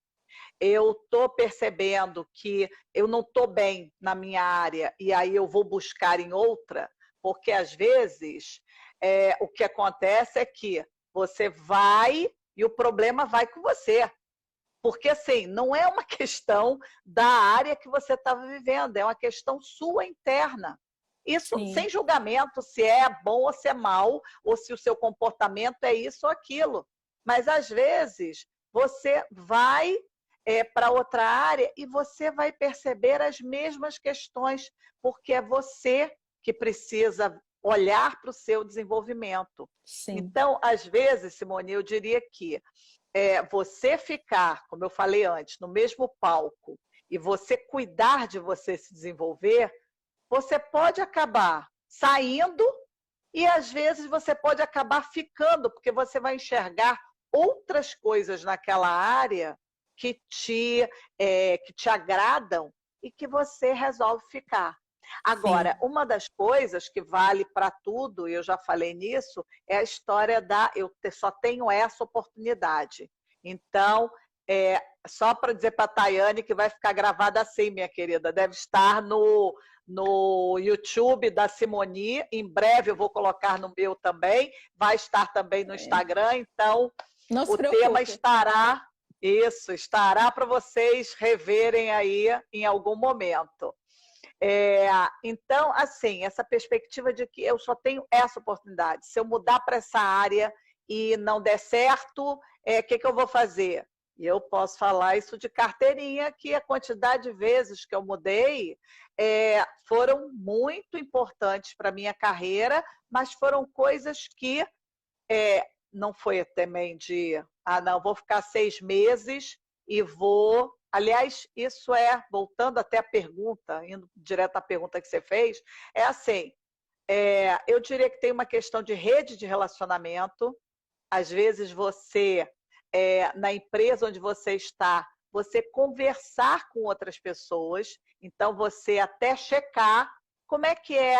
Speaker 2: Eu estou percebendo que eu não estou bem na minha área e aí eu vou buscar em outra, porque às vezes o que acontece é que você vai e o problema vai com você. Porque, assim, não é uma questão da área que você estava vivendo, é uma questão sua interna. Isso
Speaker 1: Sim.
Speaker 2: sem julgamento, se é bom ou se é mal, ou se o seu comportamento é isso ou aquilo. Mas, às vezes, você vai para outra área e você vai perceber as mesmas questões, porque é você que precisa olhar para o seu desenvolvimento.
Speaker 1: Sim.
Speaker 2: Então, às vezes, Simone, eu diria que você ficar, como eu falei antes, no mesmo palco e você cuidar de você se desenvolver, você pode acabar saindo e às vezes você pode acabar ficando, porque você vai enxergar outras coisas naquela área que te agradam e que você resolve ficar. Agora,
Speaker 1: Sim.
Speaker 2: uma das coisas que vale para tudo, e eu já falei nisso, é a história da eu só tenho essa oportunidade. Então, só para dizer para a Tayane que vai ficar gravada assim, minha querida, deve estar no YouTube da Simoni, em breve eu vou colocar no meu também, vai estar também no Instagram, então
Speaker 1: Não se
Speaker 2: o tema
Speaker 1: preocupe.
Speaker 2: estará para vocês reverem aí em algum momento. Então, assim, essa perspectiva de que eu só tenho essa oportunidade. Se eu mudar para essa área e não der certo, o que eu vou fazer? E eu posso falar isso de carteirinha, que a quantidade de vezes que eu mudei foram muito importantes para a minha carreira, mas foram coisas que não foi também de, não, vou ficar 6 meses e vou... Aliás, isso voltando até a pergunta, indo direto à pergunta que você fez, é assim, eu diria que tem uma questão de rede de relacionamento. Às vezes você, na empresa onde você está, você conversar com outras pessoas, então você até checar como é que é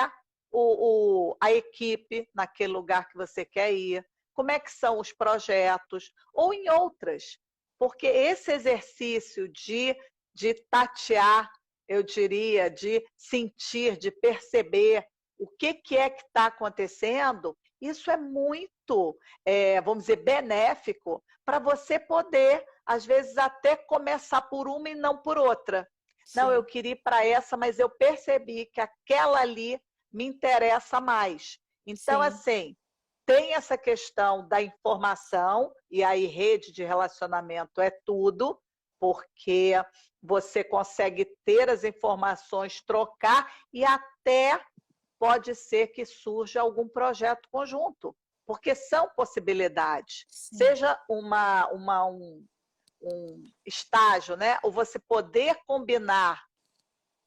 Speaker 2: a equipe naquele lugar que você quer ir, como é que são os projetos, ou em outras. Porque esse exercício de tatear, eu diria, de sentir, de perceber o que é que está acontecendo, isso é muito, vamos dizer, benéfico para você poder, às vezes, até começar por uma e não por outra. Não, eu
Speaker 1: Sim.
Speaker 2: queria ir para essa, mas eu percebi que aquela ali me interessa mais. Então,
Speaker 1: Sim.
Speaker 2: assim, tem essa questão da informação, e aí rede de relacionamento é tudo, porque você consegue ter as informações, trocar, e até pode ser que surja algum projeto conjunto, porque são possibilidades.
Speaker 1: Sim.
Speaker 2: Seja um estágio, né? Ou você poder combinar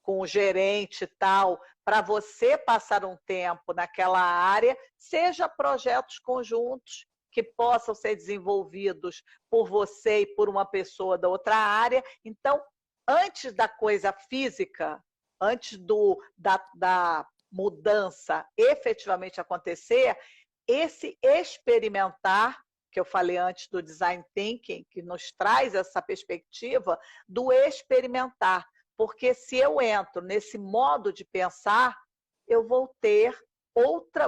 Speaker 2: com o gerente e tal, para você passar um tempo naquela área, seja projetos conjuntos que possam ser desenvolvidos por você e por uma pessoa da outra área. Então, antes da coisa física, antes da mudança efetivamente acontecer, esse experimentar, que eu falei antes do design thinking, que nos traz essa perspectiva do experimentar. Porque se eu entro nesse modo de pensar, eu vou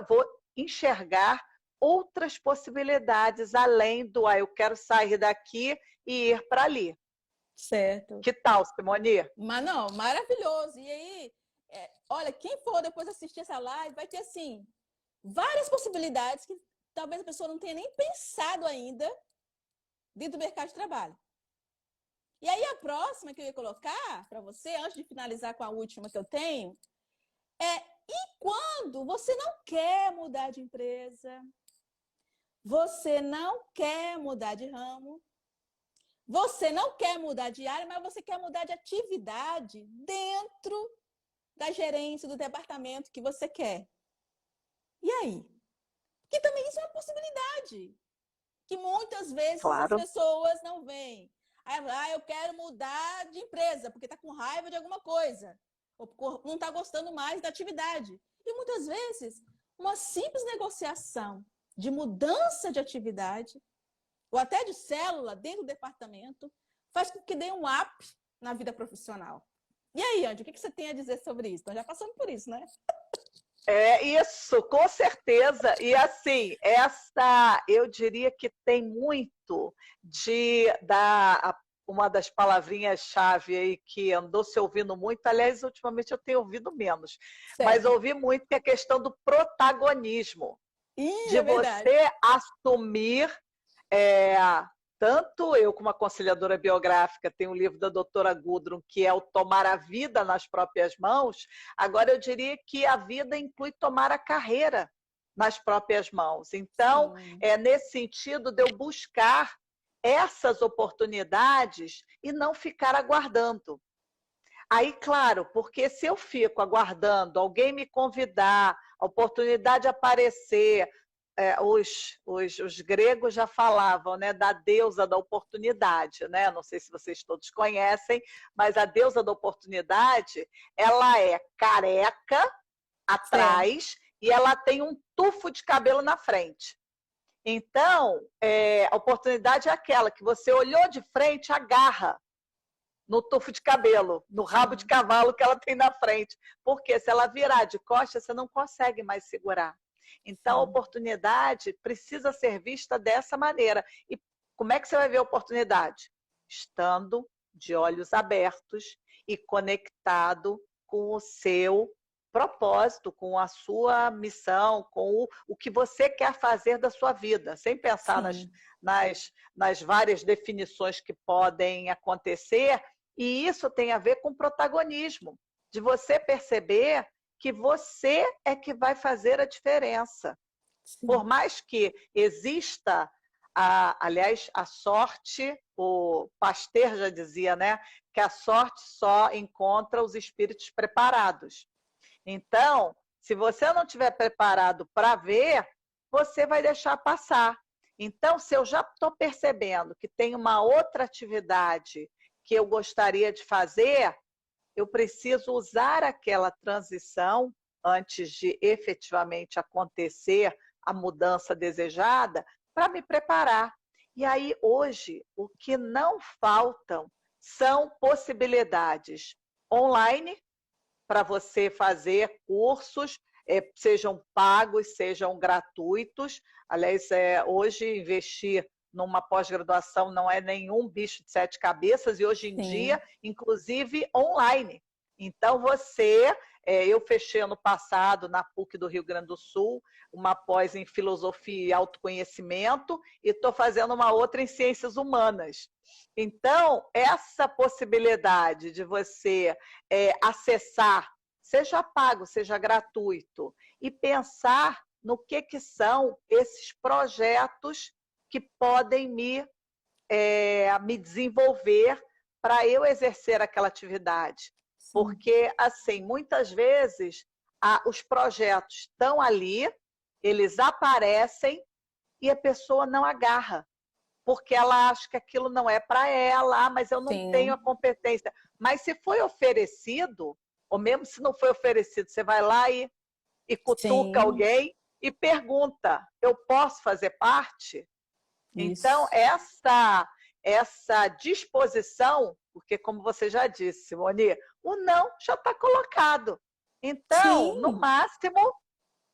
Speaker 2: vou enxergar outras possibilidades além do eu quero sair daqui e ir para ali.
Speaker 1: Certo.
Speaker 2: Que tal, Simone?
Speaker 1: Mas não, maravilhoso. E aí, olha, quem for depois assistir essa live vai ter, assim, várias possibilidades que talvez a pessoa não tenha nem pensado ainda dentro do mercado de trabalho. E aí a próxima que eu ia colocar para você, antes de finalizar com a última que eu tenho, e quando você não quer mudar de empresa, você não quer mudar de ramo, você não quer mudar de área, mas você quer mudar de atividade dentro da gerência, do departamento que você quer. E aí? Porque também isso é uma possibilidade, que muitas vezes as pessoas não veem. Aí, eu quero mudar de empresa, porque está com raiva de alguma coisa, ou não está gostando mais da atividade. E muitas vezes, uma simples negociação de mudança de atividade, ou até de célula dentro do departamento, faz com que dê um up na vida profissional. E aí, Andy, o que você tem a dizer sobre isso? Nós já passamos por isso, né?
Speaker 2: É isso, com certeza. E assim, eu diria que tem muito uma das palavrinhas-chave aí que andou se ouvindo muito, aliás, ultimamente eu tenho ouvido menos, mas ouvi muito que é a questão do protagonismo. De você assumir, tanto eu como aconselhadora biográfica, tem um livro da doutora Gudrun, que é o Tomar a Vida nas Próprias Mãos. Agora eu diria que a vida inclui tomar a carreira nas próprias mãos. Então, é nesse sentido de eu buscar essas oportunidades e não ficar aguardando. Aí, claro, porque se eu fico aguardando alguém me convidar, a oportunidade aparecer, os gregos já falavam, né, da deusa da oportunidade, né? Não sei se vocês todos conhecem, mas a deusa da oportunidade, ela é careca atrás e ela tem um tufo de cabelo na frente. Então, a oportunidade é aquela que você olhou de frente, agarra no tufo de cabelo, no rabo de cavalo que ela tem na frente. Porque se ela virar de costas, você não consegue mais segurar. Então, a oportunidade precisa ser vista dessa maneira. E como é que você vai ver a oportunidade? Estando de olhos abertos e conectado com o seu propósito, com a sua missão, com o que você quer fazer da sua vida, sem pensar nas várias definições que podem acontecer. E isso tem a ver com protagonismo, de você perceber que você é que vai fazer a diferença. Por mais que exista, aliás, a sorte, o Pasteur já dizia, né, que a sorte só encontra os espíritos preparados. Então, se você não estiver preparado para ver, você vai deixar passar. Então, se eu já estou percebendo que tem uma outra atividade que eu gostaria de fazer, eu preciso usar aquela transição antes de efetivamente acontecer a mudança desejada para me preparar. E aí, hoje, o que não faltam são possibilidades online para você fazer cursos, sejam pagos, sejam gratuitos. Aliás, hoje investir numa pós-graduação não é nenhum bicho de sete cabeças, e hoje em dia, inclusive online. Então, eu fechei ano passado na PUC do Rio Grande do Sul, uma pós em filosofia e autoconhecimento, e estou fazendo uma outra em ciências humanas. Então, essa possibilidade de você acessar, seja pago, seja gratuito, e pensar no que são esses projetos que podem me desenvolver para eu exercer aquela atividade. Porque, assim, muitas vezes, os projetos estão ali, eles aparecem e a pessoa não agarra, porque ela acha que aquilo não é para ela, mas eu não tenho a competência. Mas se foi oferecido, ou mesmo se não foi oferecido, você vai lá e cutuca alguém e pergunta, eu posso fazer parte? Então,
Speaker 1: Isso.
Speaker 2: essa disposição, porque como você já disse, Simone, o não já está colocado. Então,
Speaker 1: Sim,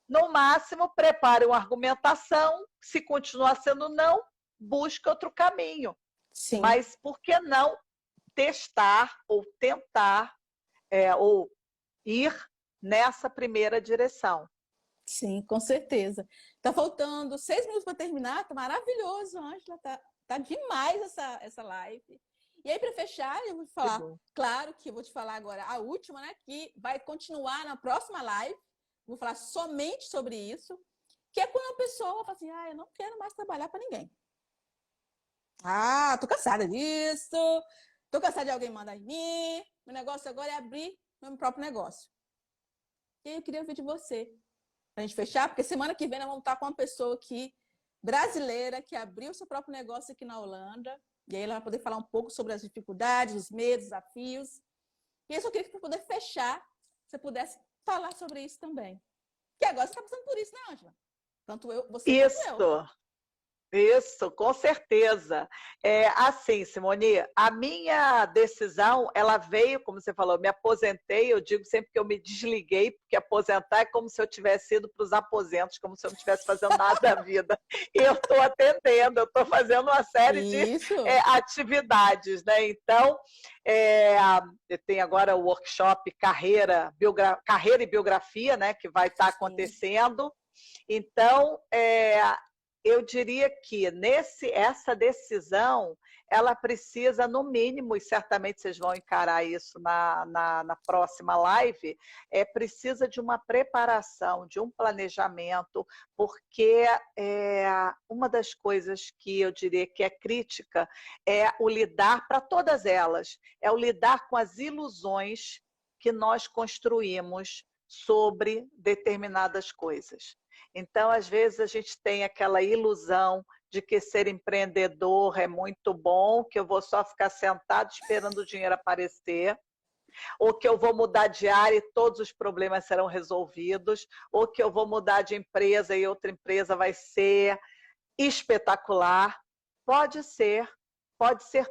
Speaker 2: no máximo, prepare uma argumentação, se continuar sendo não, busque outro caminho.
Speaker 1: sim.
Speaker 2: Mas por que não testar ou tentar ou ir nessa primeira direção?
Speaker 1: Sim, com certeza. Tá faltando 6 minutos para terminar, tá maravilhoso, Ângela, tá demais essa live. E aí, para fechar, eu vou te
Speaker 2: Que
Speaker 1: falar,
Speaker 2: bom.
Speaker 1: claro que eu vou te falar agora a última, né? Que vai continuar na próxima live. Vou falar somente sobre isso, que é quando a pessoa fala assim, eu não quero mais trabalhar para ninguém. Tô cansada disso, tô cansada de alguém mandar em mim, meu negócio agora é abrir meu próprio negócio. E aí eu queria ouvir de você, para a gente fechar, porque semana que vem nós vamos estar com uma pessoa aqui, brasileira, que abriu seu próprio negócio aqui na Holanda, e aí ela vai poder falar um pouco sobre as dificuldades, os medos, desafios. E eu só queria que para poder fechar, você pudesse falar sobre isso também. Que agora você está passando por isso, né, Ângela? Tanto eu, você quanto eu.
Speaker 2: Isso. Isso, com certeza. Assim, Simone, a minha decisão, ela veio, como você falou, eu me aposentei, eu digo sempre que eu me desliguei, porque aposentar é como se eu tivesse ido para os aposentos, como se eu não estivesse fazendo nada da vida. E eu estou atendendo, eu estou fazendo uma série de
Speaker 1: Isso.
Speaker 2: atividades, né? Então, eu tenho agora o workshop Carreira e Biografia, né? Que vai estar
Speaker 1: Sim,
Speaker 2: acontecendo. Então, eu diria que essa decisão, ela precisa, no mínimo, e certamente vocês vão encarar isso na próxima live, precisa de uma preparação, de um planejamento, porque uma das coisas que eu diria que é crítica é o lidar, para todas elas, é o lidar com as ilusões que nós construímos sobre determinadas coisas. Então, às vezes, a gente tem aquela ilusão de que ser empreendedor é muito bom, que eu vou só ficar sentado esperando o dinheiro aparecer, ou que eu vou mudar de área e todos os problemas serão resolvidos, ou que eu vou mudar de empresa e outra empresa vai ser espetacular. Pode ser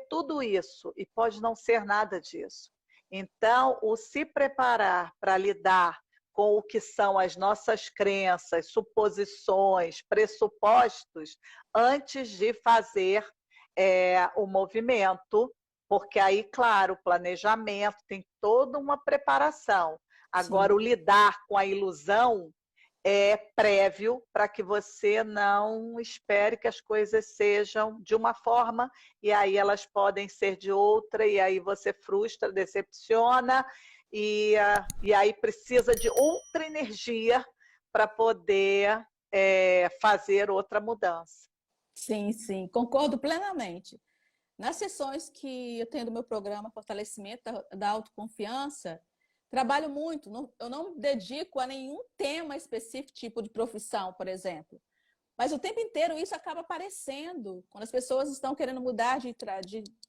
Speaker 2: tudo isso e pode não ser nada disso. Então, o se preparar para lidar com o que são as nossas crenças, suposições, pressupostos, antes de fazer o movimento, porque aí, claro, o planejamento tem toda uma preparação. Agora,
Speaker 1: sim.
Speaker 2: o lidar com a ilusão é prévio para que você não espere que as coisas sejam de uma forma e aí elas podem ser de outra e aí você frustra, decepciona e aí precisa de outra energia para poder fazer outra mudança.
Speaker 1: Sim, sim, concordo plenamente. Nas sessões que eu tenho do meu programa Fortalecimento da Autoconfiança, trabalho muito, eu não me dedico a nenhum tema específico, tipo de profissão, por exemplo. Mas o tempo inteiro isso acaba aparecendo, quando as pessoas estão querendo mudar de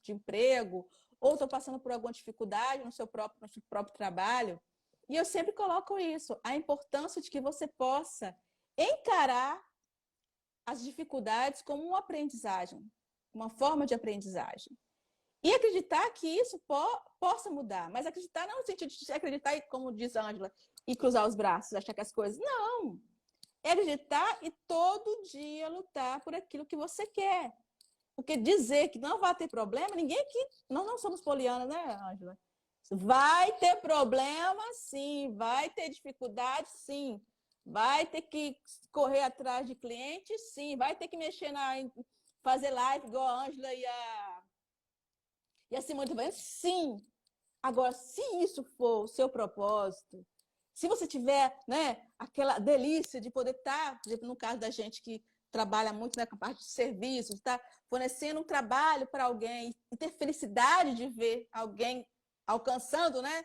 Speaker 1: emprego, ou estão passando por alguma dificuldade no seu próprio trabalho. E eu sempre coloco isso, a importância de que você possa encarar as dificuldades como uma aprendizagem, uma forma de aprendizagem. E acreditar que isso possa mudar. Mas acreditar não no sentido de acreditar, como diz a Ângela, e cruzar os braços, achar que as coisas... Não! É acreditar e todo dia lutar por aquilo que você quer. Porque dizer que não vai ter problema, ninguém aqui... Nós não somos poliana, né, Ângela? Vai ter problema, sim. Vai ter dificuldade, sim. Vai ter que correr atrás de clientes, sim. Vai ter que mexer fazer live igual a Ângela e a Simone também, sim. Agora, se isso for o seu propósito, se você tiver, né, aquela delícia de poder estar, por exemplo, no caso da gente que trabalha muito, né, com a parte de serviços, está fornecendo um trabalho para alguém e ter felicidade de ver alguém alcançando, né,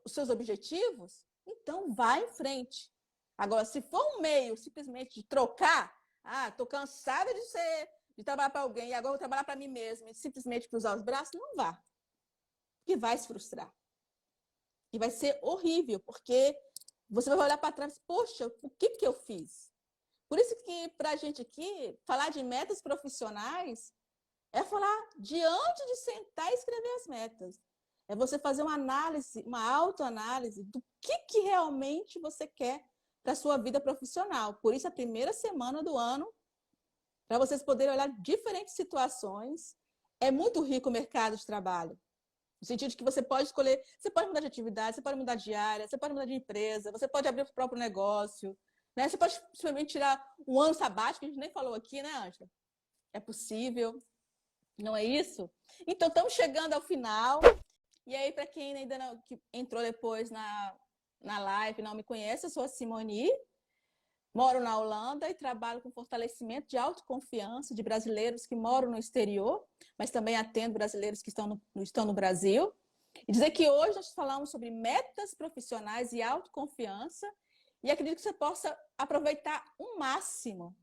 Speaker 1: os seus objetivos, então vá em frente. Agora, se for um meio simplesmente de trocar, estou cansada de trabalhar para alguém e agora vou trabalhar para mim mesma e simplesmente cruzar os braços, não vá. Que vai se frustrar. E vai ser horrível, porque você vai olhar para trás, poxa, o que eu fiz? Por isso que, para a gente aqui, falar de metas profissionais é falar de antes de sentar e escrever as metas. É você fazer uma análise, uma autoanálise do que realmente você quer para a sua vida profissional. Por isso, a primeira semana do ano, para vocês poderem olhar diferentes situações, é muito rico o mercado de trabalho. No sentido de que você pode escolher, você pode mudar de atividade, você pode mudar de área, você pode mudar de empresa, você pode abrir o seu próprio negócio, né? Você pode simplesmente tirar um ano sabático, que a gente nem falou aqui, né, Ângela? É possível, não é isso? Então, estamos chegando ao final. E aí, para quem ainda não, que entrou depois na live não me conhece, eu sou a Simoni, moro na Holanda e trabalho com fortalecimento de autoconfiança de brasileiros que moram no exterior, mas também atendo brasileiros que estão no Brasil. E dizer que hoje nós falamos sobre metas profissionais e autoconfiança, e acredito que você possa aproveitar o máximo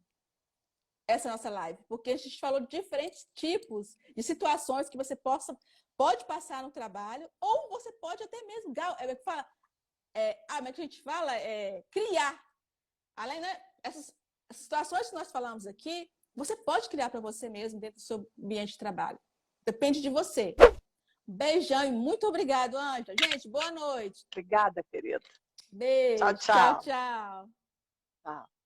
Speaker 1: essa nossa live, porque a gente falou de diferentes tipos de situações que você pode passar no trabalho, ou você pode até mesmo mas que a gente fala criar. Além, né, essas situações que nós falamos aqui, você pode criar para você mesmo dentro do seu ambiente de trabalho. Depende de você. Beijão e muito obrigado, Ângela. Gente, boa noite.
Speaker 2: Obrigada, querida.
Speaker 1: Beijo.
Speaker 2: Tchau, tchau.
Speaker 1: Tchau, tchau.
Speaker 2: Tchau.